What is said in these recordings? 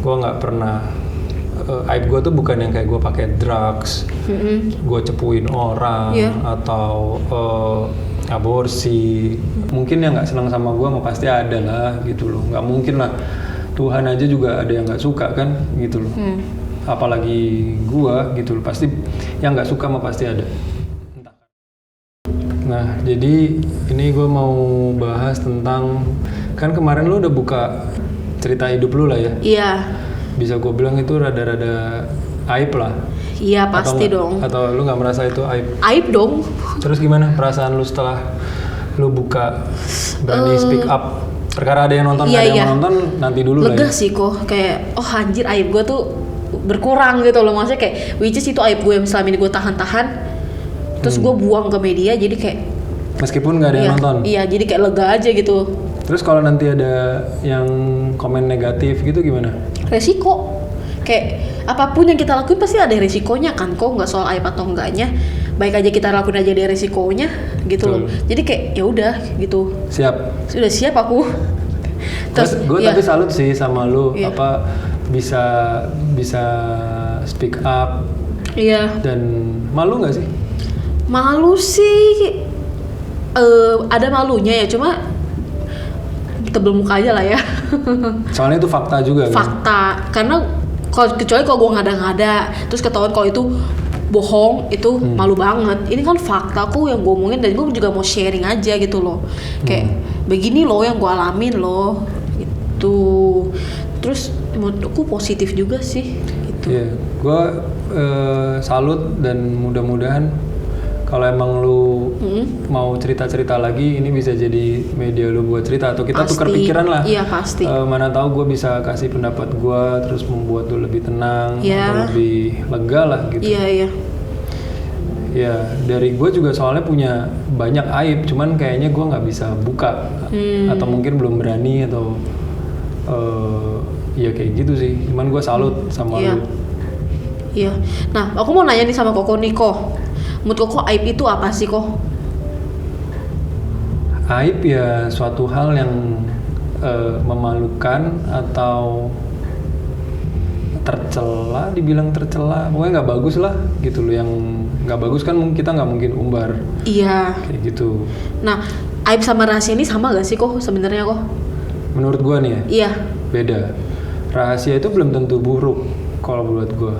Gue nggak pernah aib gue tuh bukan yang kayak gue pakai drugs, gue cepuin orang atau aborsi. Mungkin yang nggak senang sama gue mah pasti ada lah gitu loh. Nggak mungkin lah, Tuhan aja juga ada yang nggak suka kan gitu loh. Apalagi gue gitu loh, pasti yang nggak suka mah pasti ada. Nah jadi ini gue mau bahas tentang, kan kemarin lu udah buka cerita hidup lu lah ya. Iya. Bisa gue bilang itu rada-rada aib lah. Iya pasti dong. Atau lu nggak merasa itu aib? Aib dong. Terus gimana perasaan lu setelah lu buka berani speak up? Perkara ada yang nonton, ada yang nonton nanti dulu lah ya. Lega sih kok, kayak oh anjir aib gue tuh berkurang gitu loh. Maksudnya kayak which is itu aib gue yang selama ini gue tahan-tahan, terus gue buang ke media, jadi kayak meskipun nggak ada yang nonton. Iya, jadi kayak lega aja gitu. Terus kalau nanti ada yang komen negatif gitu gimana? Resiko. Kayak apapun yang kita lakuin pasti ada resikonya kan, kok nggak soal aib atau enggaknya. Baik aja kita lakuin aja ada resikonya gitu loh. Jadi kayak ya udah gitu. Siap. Sudah siap aku. Terus gue tapi salut sih sama lu apa bisa speak up. Iya. Dan malu nggak sih? Malu sih. Ada malunya ya, cuma tebel muka aja lah ya. Soalnya itu fakta juga kan? Fakta, karena kecuali kalau gue ngada-ngada terus ketahuan kalau itu bohong, itu malu banget. Ini kan fakta aku yang gue omongin, dan gue juga mau sharing aja gitu loh. Kayak begini loh yang gue alamin loh gitu. Terus menurutku positif juga sih gitu. Iya, gue salut, dan mudah-mudahan kalau emang lu mau cerita-cerita lagi, ini bisa jadi media lu buat cerita, atau kita tukar pikiran lah. Iya pasti. Mana tahu gue bisa kasih pendapat gue, terus membuat lu lebih tenang atau lebih lega lah gitu. Iya. Ya dari gue juga soalnya punya banyak aib, cuman kayaknya gue nggak bisa buka, atau mungkin belum berani, atau ya kayak gitu sih. Cuman gue salut sama lu. Iya. Nah aku mau nanya nih sama Koko Niko. Menurut Koko aib itu apa sih kok? Aib ya suatu hal yang memalukan atau tercela, dibilang tercela, pokoknya nggak bagus lah gitu loh. Yang nggak bagus kan kita nggak mungkin umbar. Iya. Kayak gitu. Nah, aib sama rahasia ini sama gak sih kok sebenarnya kok? Menurut gua nih ya. Iya. Beda. Rahasia itu belum tentu buruk kalau menurut gua.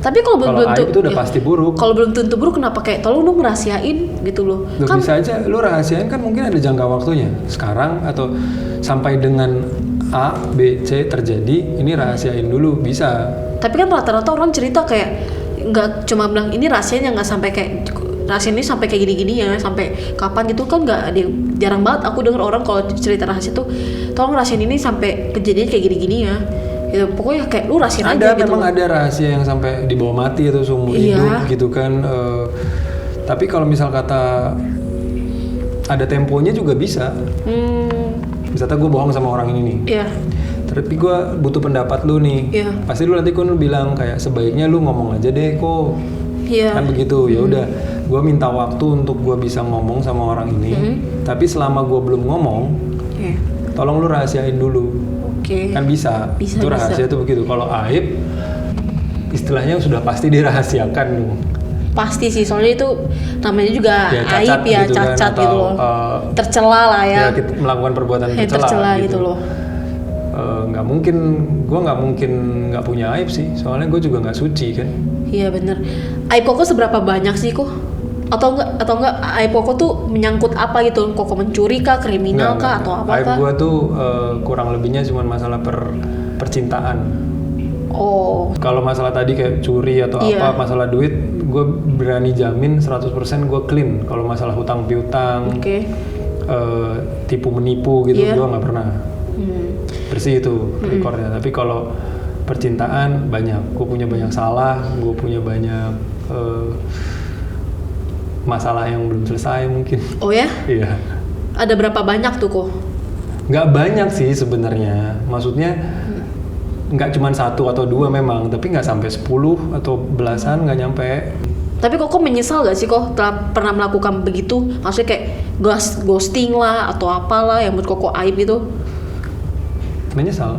Tapi kalau belum tentu, aib itu udah pasti buruk. Kalau belum tentu buruk, kenapa kayak tolong dong rahasiain gitu loh? Kan bisa aja lu rahasiain, kan mungkin ada jangka waktunya. Sekarang atau sampai dengan A, B, C terjadi, ini rahasiain dulu, bisa. Tapi kan rata-rata orang cerita kayak nggak cuma bilang ini rahasianya, nggak sampai kayak rahasia ini sampai kayak gini-gini ya, sampai kapan gitu kan nggak ada yang, jarang banget aku denger orang kalau cerita rahasia tuh tolong rahasiain ini sampai kejadian kayak gini-gini ya. Ya, pokoknya kayak lu rahasiain aja gitu. Memang ada rahasia yang sampai dibawa mati atau seumur hidup gitu kan. Tapi kalau misal kata ada temponya juga bisa. Misalnya gue bohong sama orang ini nih. Iya. Tapi gue butuh pendapat lu nih. Iya. Pasti lu nanti kan bilang kayak sebaiknya lu ngomong aja deh kok. Iya. Kan begitu. Ya udah, gue minta waktu untuk gue bisa ngomong sama orang ini. Tapi selama gue belum ngomong, tolong lu rahasiain dulu. Kan bisa. Itu rahasia tuh begitu. Kalau aib istilahnya sudah pasti dirahasiakan dong. Pasti sih, soalnya itu namanya juga ya, aib ya, gitu cacat kan, gitu loh. Tercela lah ya. Kita melakukan perbuatan tercela gitu loh. Nggak mungkin, gue nggak mungkin nggak punya aib sih. Soalnya gue juga nggak suci kan. Iya bener. Aib Koko seberapa banyak sih kok? Atau enggak aib Koko tuh menyangkut apa gitu? Koko mencuri kah, kriminal kah, atau apa aib kah? Aib gue tuh kurang lebihnya cuma masalah percintaan. Oh. Kalau masalah tadi kayak curi atau apa, masalah duit, gue berani jamin 100% gue clean. Kalau masalah hutang piutang, tipu menipu gitu, gue nggak pernah. Bersih itu rekornya. Tapi kalau percintaan banyak, gue punya banyak salah, gue punya banyak masalah yang belum selesai mungkin. Oh ya? Iya. Ada berapa banyak tuh kok? Nggak banyak sih sebenarnya. Maksudnya nggak cuma 1 atau 2 memang, tapi nggak sampai 10 atau belasan, nggak nyampe. Tapi kok menyesal gak sih kok telah pernah melakukan begitu? Maksudnya kayak ghosting lah atau apalah yang menurut kok aib gitu? Menyesal.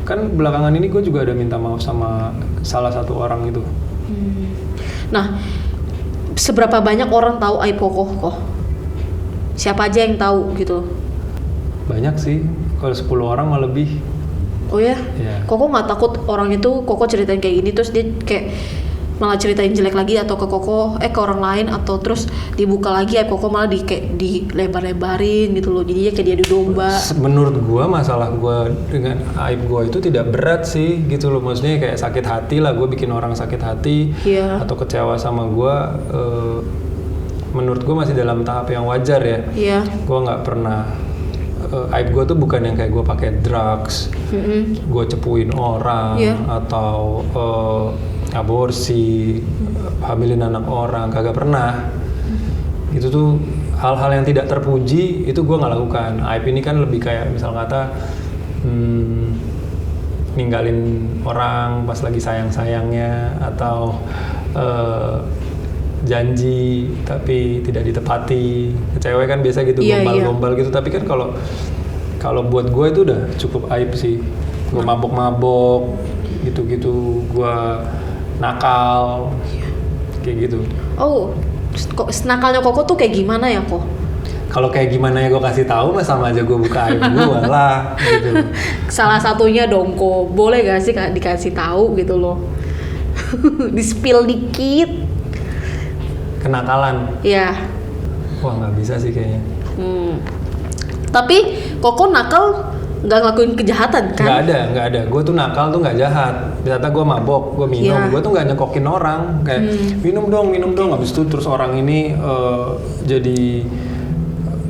Kan belakangan ini gue juga ada minta maaf sama salah satu orang itu. Nah, seberapa banyak orang tahu aib Koko kok? Siapa aja yang tahu gitu? Banyak sih, kalau 10 orang malah lebih. Oh ya? Yeah. Koko nggak takut orang itu Koko ceritain kayak gini terus dia kayak malah ceritain jelek lagi atau ke Koko ke orang lain, atau terus dibuka lagi aib Koko malah kayak dilebar-lebarin gitu loh, jadinya kayak dia adu domba. Menurut gua masalah gua dengan aib gua itu tidak berat sih gitu loh, maksudnya kayak sakit hati lah, gua bikin orang sakit hati atau kecewa sama gua, menurut gua masih dalam tahap yang wajar ya. Gua nggak pernah aib gua tuh bukan yang kayak gua pakai drugs, gua cepuin orang atau aborsi, hamilin anak orang, kagak pernah. Itu tuh hal-hal yang tidak terpuji itu gue nggak lakukan. Aib ini kan lebih kayak misal kata ninggalin orang pas lagi sayang-sayangnya, atau janji tapi tidak ditepati. Cewek kan biasa gitu, gombal-gombal gitu. Tapi kan kalau buat gue itu udah cukup aib sih. Gue mabok-mabok gitu-gitu, gue nakal kayak gitu. Oh, nakalnya Koko tuh kayak gimana ya kok? Kalau kayak gimana ya gue kasih tahu, mas sama aja gue buka aib gue lah gitu. Salah satunya dong kok, boleh gak sih dikasih tahu gitu loh? Di-spill dikit. Kenakalan? Iya. Wah nggak bisa sih kayaknya. Tapi Koko nakal nggak ngelakuin kejahatan kan? Nggak ada. Gue tuh nakal tuh nggak jahat. Misalnya gue mabok, gue minum, gue tuh nggak nyekokin orang. Kayak minum dong. Habis itu terus orang ini jadi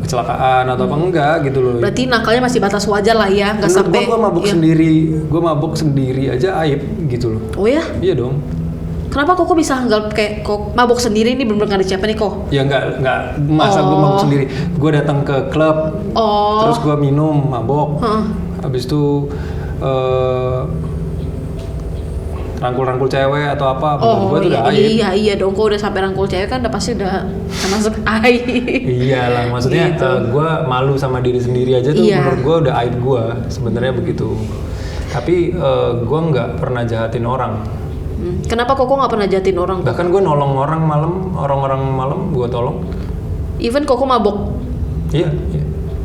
kecelakaan atau apa enggak gitu loh. Berarti nakalnya masih batas wajar lah ya, nggak sampai. Gue mabok sendiri aja aib gitu loh. Oh ya? Iya dong. Kenapa Koko bisa anggap kayak kok mabok sendiri ini bener-bener gak ada siapa nih kok? Ya nggak masa gue mabok sendiri. Gue datang ke klub, terus gue minum, mabok. Habis itu rangkul-rangkul cewek atau apa, gue tuh udah aib. Iya dong, kok udah sampai rangkul cewek kan udah pasti udah masuk aib. Iyalah, maksudnya gitu. Gue malu sama diri sendiri aja tuh menurut gue udah aib gue, sebenarnya begitu. Tapi gue nggak pernah jahatin orang. Kenapa Koko nggak pernah jahatin orang? Bahkan gue nolong orang-orang malam gue tolong. Even Koko mabok? Iya.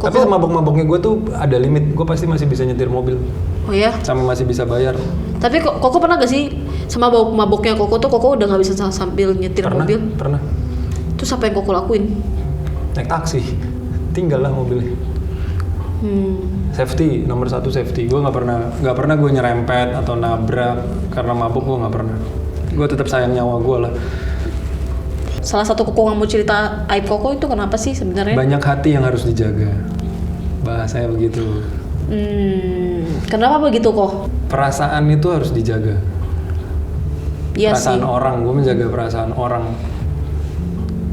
Tapi mabok-maboknya gue tuh ada limit, gue pasti masih bisa nyetir mobil. Oh ya? Sama masih bisa bayar. Tapi Koko pernah gak sih sama maboknya Koko tuh Koko udah nggak bisa sambil nyetir mobil? Pernah. Terus apa yang Koko lakuin? Naik taksi, tinggal lah mobilnya. Safety, nomor 1 safety. Gue nggak pernah gue nyerempet atau nabrak karena mabuk, gue nggak pernah. Gue tetap sayang nyawa gue lah. Salah satu Koko nggak mau cerita aib Koko itu kenapa sih sebenarnya? Banyak hati yang harus dijaga, bahasanya begitu. Kenapa begitu kok? Perasaan itu harus dijaga. Iya perasaan sih. Orang, gue menjaga perasaan orang.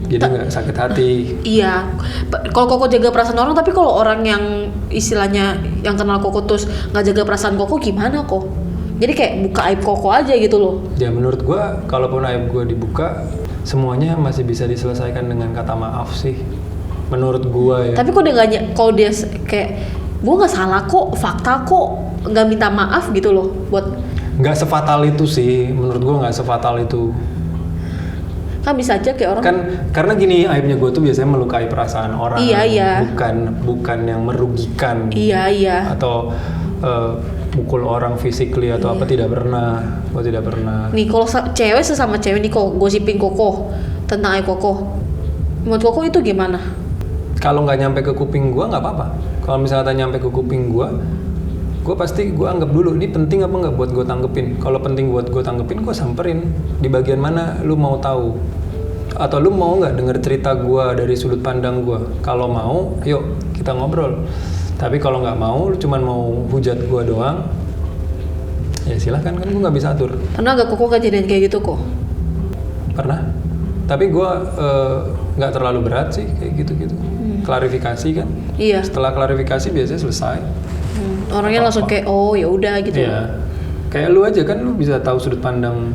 Jadi nggak sakit hati. Iya. Kalau Koko jaga perasaan orang, tapi kalau orang yang istilahnya yang kenal Koko terus nggak jaga perasaan Koko gimana kok? Jadi kayak buka aib Koko aja gitu loh. Ya menurut gue, kalaupun aib gue dibuka, semuanya masih bisa diselesaikan dengan kata maaf sih. Menurut gue ya. Tapi kok dia nggak, kalau dia kayak gue nggak salah kok, fakta kok, nggak minta maaf gitu loh buat. Nggak sefatal itu sih, menurut gue nggak sefatal itu. Kan bisa aja kayak orang kan karena gini, aibnya gue tuh biasanya melukai perasaan orang. Iya. Bukan yang merugikan. Iya. Atau mukul orang physically atau apa, tidak pernah. Gue tidak pernah. Nih kalau cewek sesama cewek nih kok gosipin Koko tentang aib Koko, menurut Koko itu gimana? Kalau nggak nyampe ke kuping gue nggak apa-apa. Kalau misalnya nyampe ke kuping gue pasti gue anggap dulu ini penting apa nggak buat gue tanggepin. Kalau penting buat gue tanggepin, gue samperin. Di bagian mana lu mau tahu? Atau lu mau nggak denger cerita gue dari sudut pandang gue? Kalau mau, yuk kita ngobrol. Tapi kalau nggak mau, lu cuman mau hujat gue doang, ya silahkan, kan gue nggak bisa atur. Pernah nggak Koko kejadian kayak gitu kok? Pernah. Tapi gue nggak terlalu berat sih kayak gitu-gitu. Klarifikasi kan. Iya. Setelah klarifikasi biasanya selesai. Orangnya langsung kayak oh ya udah gitu. Iya. Kayak lu aja kan, lu bisa tahu sudut pandang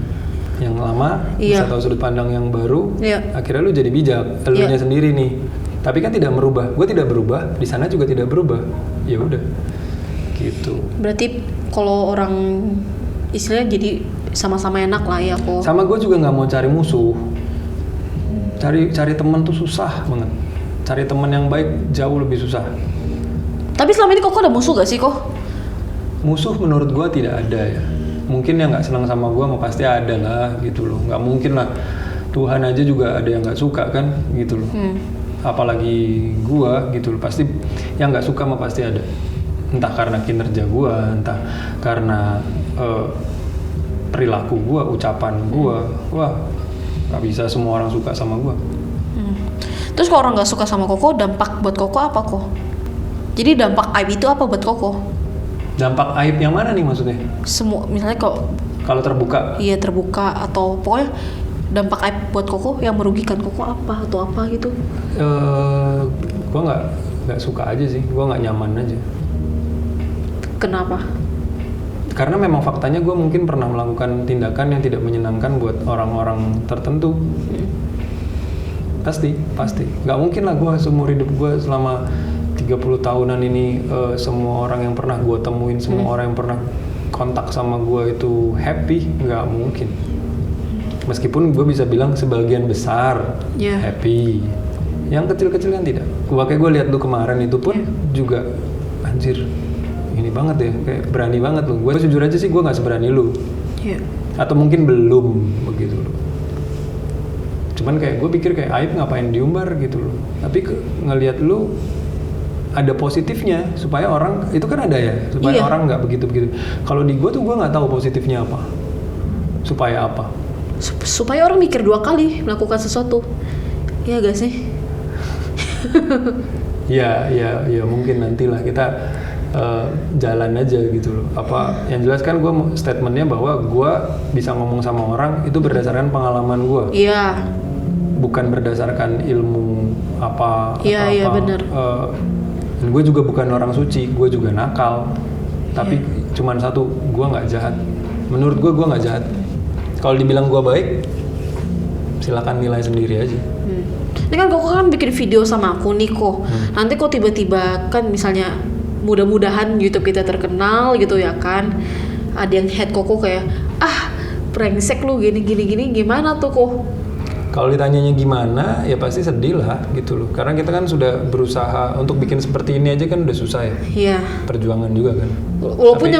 yang lama, bisa tahu sudut pandang yang baru. Iya. Akhirnya lu jadi bijak, elunya sendiri nih. Tapi kan tidak merubah. Gue tidak berubah, di sana juga tidak berubah. Ya udah. gitu. Berarti kalau orang istilahnya jadi sama-sama enak lah ya kok. Sama gue juga nggak mau cari musuh. Cari teman tuh susah banget. Cari teman yang baik jauh lebih susah. Tapi selama ini kok ada musuh gak sih kok? Musuh menurut gue tidak ada ya. Mungkin yang nggak senang sama gue pasti ada lah gitu loh. Nggak mungkin lah. Tuhan aja juga ada yang nggak suka kan gitu loh. Apalagi gue gitu loh. Pasti yang nggak suka pasti ada. Entah karena kinerja gue, entah karena perilaku gue, ucapan gue. Wah, nggak bisa semua orang suka sama gue. Terus kalau orang nggak suka sama Koko, dampak buat Koko apa kok? Jadi dampak aib itu apa buat Koko? Dampak aib yang mana nih maksudnya? Semua, misalnya kalau terbuka? Iya terbuka, atau pokoknya dampak aib buat Koko yang merugikan Koko apa atau apa gitu? Gue nggak suka aja sih, gue nggak nyaman aja. Kenapa? Karena memang faktanya gue mungkin pernah melakukan tindakan yang tidak menyenangkan buat orang-orang tertentu. Pasti. Nggak mungkin lah gue seumur hidup gue selama 30 tahunan ini semua orang yang pernah gue temuin, semua orang yang pernah kontak sama gue itu happy. Nggak mungkin. Meskipun gue bisa bilang sebagian besar happy. Yang kecil-kecil kan tidak. Kayak gue lihat lu kemarin itu pun juga anjir. Ini banget ya, kayak berani banget lu. Gue jujur aja sih gue nggak seberani lu. Atau mungkin belum begitu loh. Cuman kayak gue pikir kayak aib ngapain diumbar gitu loh. Tapi ngelihat lu ada positifnya supaya orang itu kan ada ya, supaya orang nggak begitu. Kalau di gue tuh gue nggak tahu positifnya apa. Supaya apa? Supaya orang mikir 2 kali melakukan sesuatu. Iya gak sih? Ya mungkin nantilah kita jalan aja gitu loh. Apa yang jelas kan gue statementnya bahwa gue bisa ngomong sama orang itu berdasarkan pengalaman gue. Iya. Bukan berdasarkan ilmu apa. Iya benar. Dan gue juga bukan orang suci, gue juga nakal. Tapi cuman satu, gue nggak jahat. Menurut gue nggak jahat. Kalau dibilang gue baik, silakan nilai sendiri aja. Ini kan Koko kan bikin video sama aku nih kok. Nanti kok tiba-tiba kan misalnya mudah-mudahan YouTube kita terkenal gitu ya kan. Ada yang head Koko kayak brengsek lu gini gimana tuh kok? Kalau ditanyanya gimana, ya pasti sedih lah gitu loh. Karena kita kan sudah berusaha untuk bikin seperti ini aja kan udah susah ya. Iya. Perjuangan juga kan. Walaupun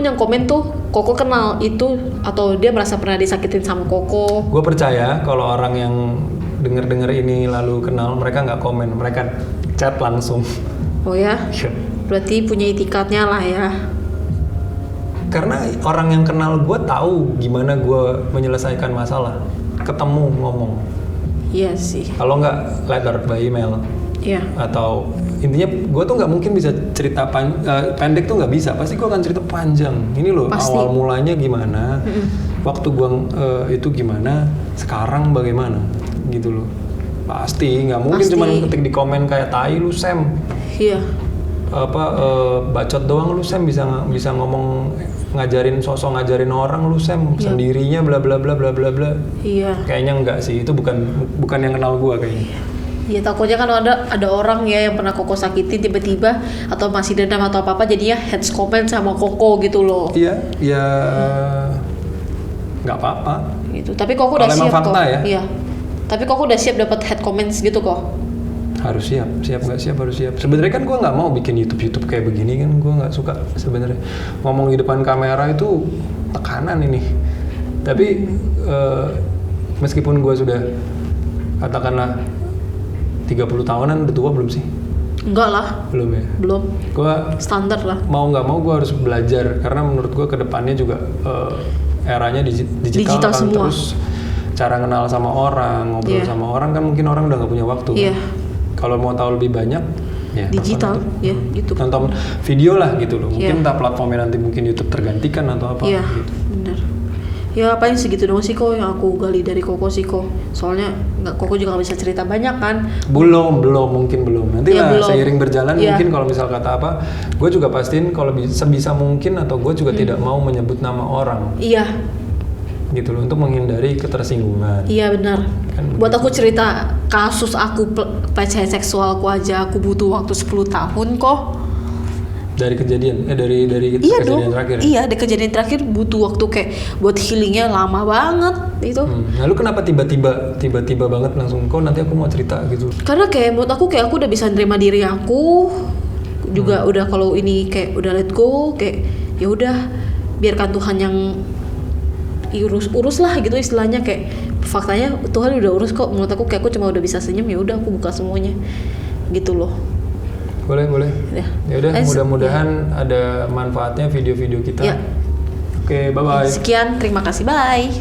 yang komen tuh Koko kenal itu atau dia merasa pernah disakitin sama Koko. Gue percaya kalau orang yang denger ini lalu kenal, mereka nggak komen, mereka chat langsung. Oh ya? Berarti punya itikadnya lah ya. Karena orang yang kenal gue tahu gimana gue menyelesaikan masalah, ketemu ngomong. Iya sih. Kalau nggak letter by email. Iya. Atau intinya gue tuh nggak mungkin bisa cerita pendek tuh nggak bisa. Pasti gue akan cerita panjang. Ini loh awal mulanya gimana, waktu gue itu gimana, sekarang bagaimana, gitu loh. Pasti nggak mungkin cuma ketik di komen kayak tai lu Sam. Iya. Bacot doang lu Sam bisa ngomong ngajarin orang lu Sam sendirinya bla bla bla bla bla bla. Iya. Kayaknya enggak sih, itu bukan yang kenal gua kayaknya. Iya takutnya kan ada orang ya yang pernah Koko sakitin tiba-tiba atau masih dendam atau apa jadinya heads comment sama Koko gitu loh. Iya, ya nggak apa-apa. Gitu. Tapi Koko udah siap fakta kok. Ya? Iya. Tapi Koko udah siap dapat head comments gitu kok. Harus siap nggak siap harus siap. Sebenarnya kan gue nggak mau bikin YouTube kayak begini kan, gue nggak suka sebenarnya ngomong di depan kamera itu tekanan ini. Tapi meskipun gue sudah katakanlah 30 tahunan, udah tua belum sih? Enggak lah. Belum ya? Belum. Gue standar lah. Mau nggak mau gue harus belajar karena menurut gue kedepannya juga eranya digital kan semua. Terus cara kenal sama orang, ngobrol sama orang kan mungkin orang udah nggak punya waktu. Kan? Kalau mau tahu lebih banyak, ya digital, ya YouTube. Nonton video lah gitu loh. Mungkin entah platformnya nanti mungkin YouTube tergantikan atau apa. Iya, gitu. benar. Ya paling segitu dong sih kok yang aku gali dari Koko sih kok. Soalnya Koko juga nggak bisa cerita banyak kan. Belum. Nanti lah seiring berjalan mungkin kalau misal kata apa, gue juga pastiin kalau sebisa mungkin atau gue juga tidak mau menyebut nama orang. Iya. Gitu loh, untuk menghindari ketersinggungan. Iya benar. Kan buat aku cerita kasus aku pelecehan seksualku aja aku butuh waktu 10 tahun kok. Dari kejadian dari iya kejadian dong. terakhir. Iya, dari kejadian terakhir butuh waktu kayak buat healingnya lama banget itu. Nah, lu kenapa tiba-tiba banget langsung kok nanti aku mau cerita gitu? Karena kayak menurut aku kayak aku udah bisa nerima diri aku juga udah kalau ini kayak udah let go kayak ya udah biarkan Tuhan yang urus lah gitu istilahnya kayak faktanya Tuhan udah urus kok. Menurut aku kayak aku cuma udah bisa senyum ya udah aku buka semuanya gitu loh. Boleh. Ya udah mudah-mudahan ada manfaatnya video-video kita. Ya. Oke, bye-bye. Sekian, terima kasih, bye.